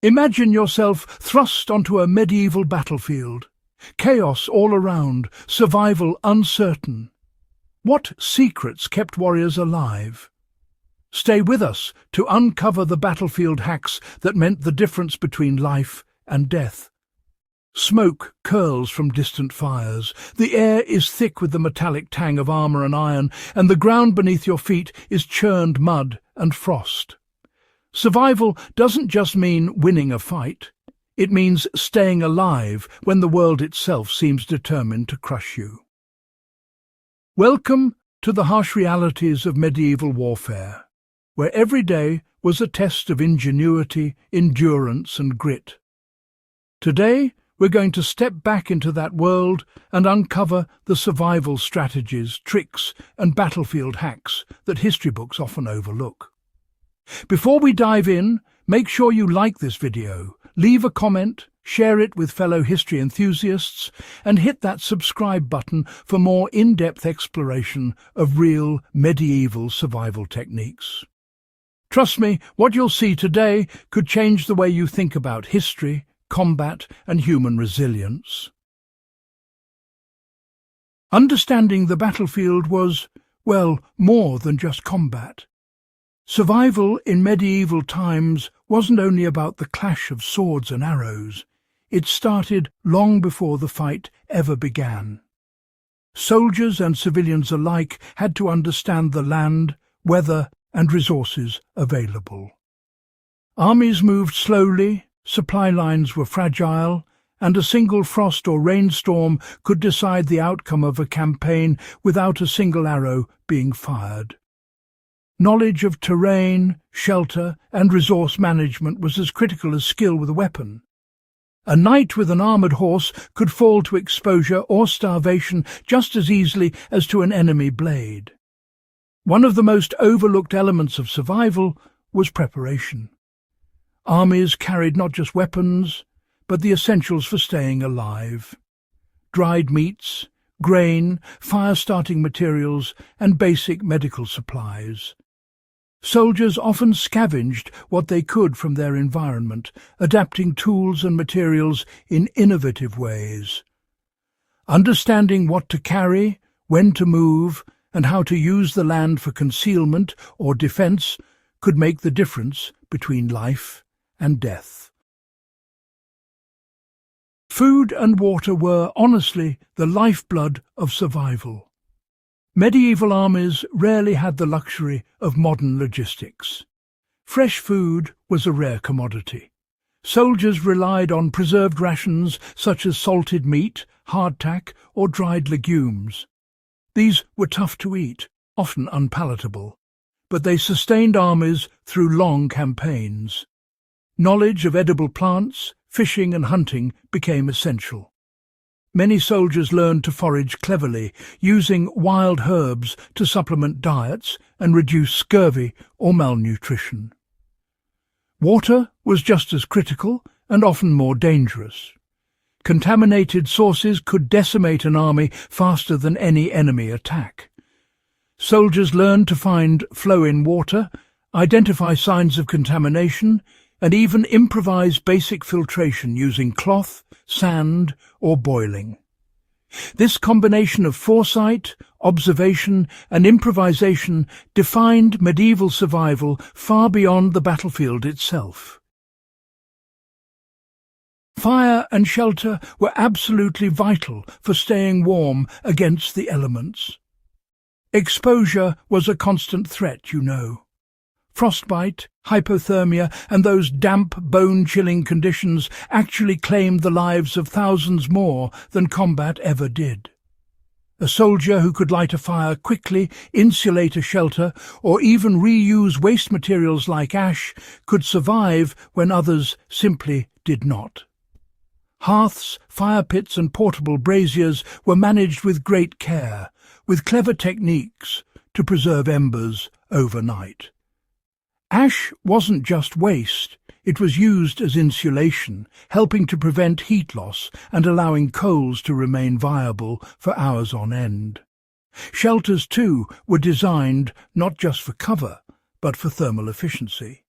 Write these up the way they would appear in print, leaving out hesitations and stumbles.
Imagine yourself thrust onto a medieval battlefield. Chaos all around, survival uncertain. What secrets kept warriors alive? Stay with us to uncover the battlefield hacks that meant the difference between life and death. Smoke curls from distant fires. The air is thick with the metallic tang of armor and iron, and the ground beneath your feet is churned mud and frost. Survival doesn't just mean winning a fight. It means staying alive when the world itself seems determined to crush you. Welcome to the harsh realities of medieval warfare, where every day was a test of ingenuity, endurance and grit. Today, we're going to step back into that world and uncover the survival strategies, tricks and battlefield hacks that history books often overlook. Before we dive in, make sure you like this video, leave a comment, share it with fellow history enthusiasts, and hit that subscribe button for more in-depth exploration of real medieval survival techniques. Trust me, what you'll see today could change the way you think about history, combat, and human resilience. Understanding the battlefield was, well, more than just combat. Survival in medieval times wasn't only about the clash of swords and arrows. It started long before the fight ever began. Soldiers and civilians alike had to understand the land, weather, and resources available. Armies moved slowly, supply lines were fragile, and a single frost or rainstorm could decide the outcome of a campaign without a single arrow being fired. Knowledge of terrain, shelter, and resource management was as critical as skill with a weapon. A knight with an armoured horse could fall to exposure or starvation just as easily as to an enemy blade. One of the most overlooked elements of survival was preparation. Armies carried not just weapons, but the essentials for staying alive. Dried meats, grain, fire-starting materials, and basic medical supplies. Soldiers often scavenged what they could from their environment, adapting tools and materials in innovative ways. Understanding what to carry, when to move, and how to use the land for concealment or defense could make the difference between life and death. Food and water were, honestly, the lifeblood of survival. Medieval armies rarely had the luxury of modern logistics. Fresh food was a rare commodity. Soldiers relied on preserved rations such as salted meat, hardtack, or dried legumes. These were tough to eat, often unpalatable, but they sustained armies through long campaigns. Knowledge of edible plants, fishing and hunting became essential. Many soldiers learned to forage cleverly, using wild herbs to supplement diets and reduce scurvy or malnutrition. Water was just as critical and often more dangerous. Contaminated sources could decimate an army faster than any enemy attack. Soldiers learned to find flow in water, identify signs of contamination, and even improvise basic filtration using cloth, sand, or boiling. This combination of foresight, observation, and improvisation defined medieval survival far beyond the battlefield itself. Fire and shelter were absolutely vital for staying warm against the elements. Exposure was a constant threat, you know. Frostbite, hypothermia, and those damp, bone-chilling conditions actually claimed the lives of thousands more than combat ever did. A soldier who could light a fire quickly, insulate a shelter, or even reuse waste materials like ash could survive when others simply did not. Hearths, fire pits, and portable braziers were managed with great care, with clever techniques to preserve embers overnight. Ash wasn't just waste, it was used as insulation, helping to prevent heat loss and allowing coals to remain viable for hours on end. Shelters, too, were designed not just for cover, but for thermal efficiency.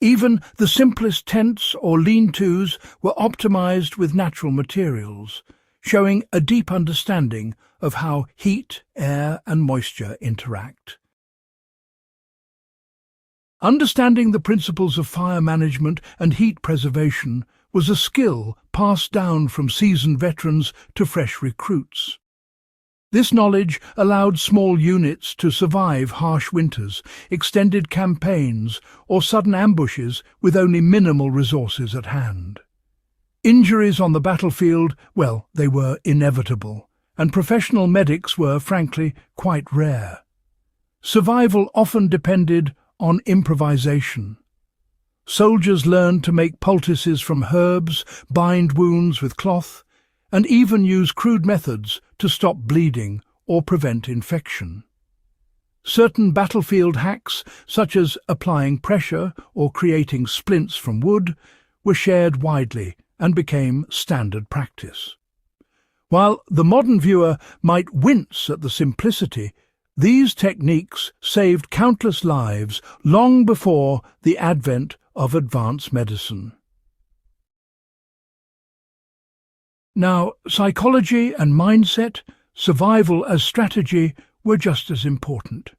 Even the simplest tents or lean-tos were optimized with natural materials, showing a deep understanding of how heat, air and moisture interact. Understanding the principles of fire management and heat preservation was a skill passed down from seasoned veterans to fresh recruits. This knowledge allowed small units to survive harsh winters, extended campaigns, or sudden ambushes with only minimal resources at hand. Injuries on the battlefield, well, they were inevitable, and professional medics were, frankly, quite rare. Survival often depended on improvisation. Soldiers learned to make poultices from herbs, bind wounds with cloth, and even use crude methods to stop bleeding or prevent infection. Certain battlefield hacks, such as applying pressure or creating splints from wood, were shared widely and became standard practice. While the modern viewer might wince at the simplicity, these techniques saved countless lives long before the advent of advanced medicine. Now, psychology and mindset, survival as strategy, were just as important.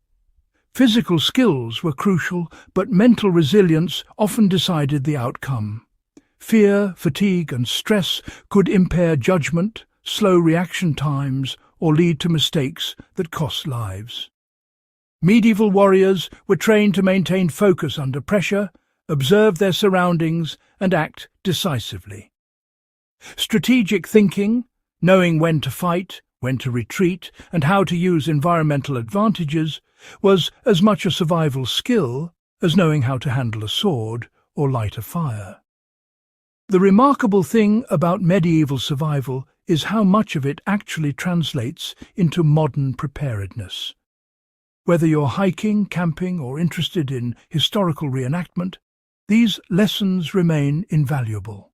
Physical skills were crucial, but mental resilience often decided the outcome. Fear, fatigue and stress could impair judgment, slow reaction times, or lead to mistakes that cost lives. Medieval warriors were trained to maintain focus under pressure, observe their surroundings, and act decisively. Strategic thinking, knowing when to fight, when to retreat, and how to use environmental advantages, was as much a survival skill as knowing how to handle a sword or light a fire. The remarkable thing about medieval survival is how much of it actually translates into modern preparedness. Whether you're hiking, camping, or interested in historical reenactment, these lessons remain invaluable.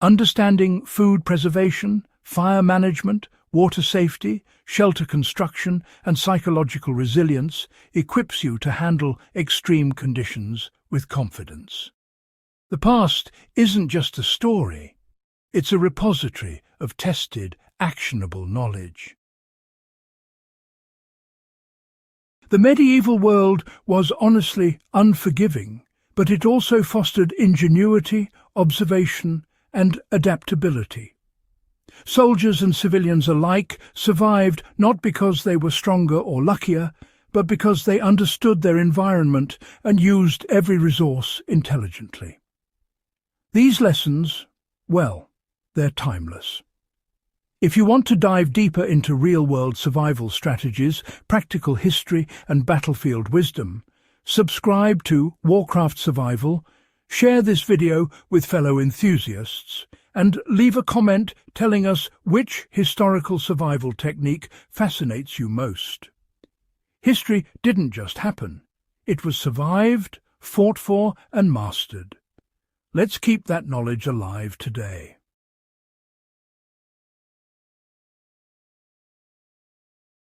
Understanding food preservation, fire management, water safety, shelter construction, and psychological resilience equips you to handle extreme conditions with confidence. The past isn't just a story, it's a repository of tested, actionable knowledge. The medieval world was honestly unforgiving, but it also fostered ingenuity, observation, and adaptability. Soldiers and civilians alike survived not because they were stronger or luckier, but because they understood their environment and used every resource intelligently. These lessons, well, they're timeless. If you want to dive deeper into real-world survival strategies, practical history, and battlefield wisdom, subscribe to Warcraft Survival, share this video with fellow enthusiasts, and leave a comment telling us which historical survival technique fascinates you most. History didn't just happen. It was survived, fought for, and mastered. Let's keep that knowledge alive today.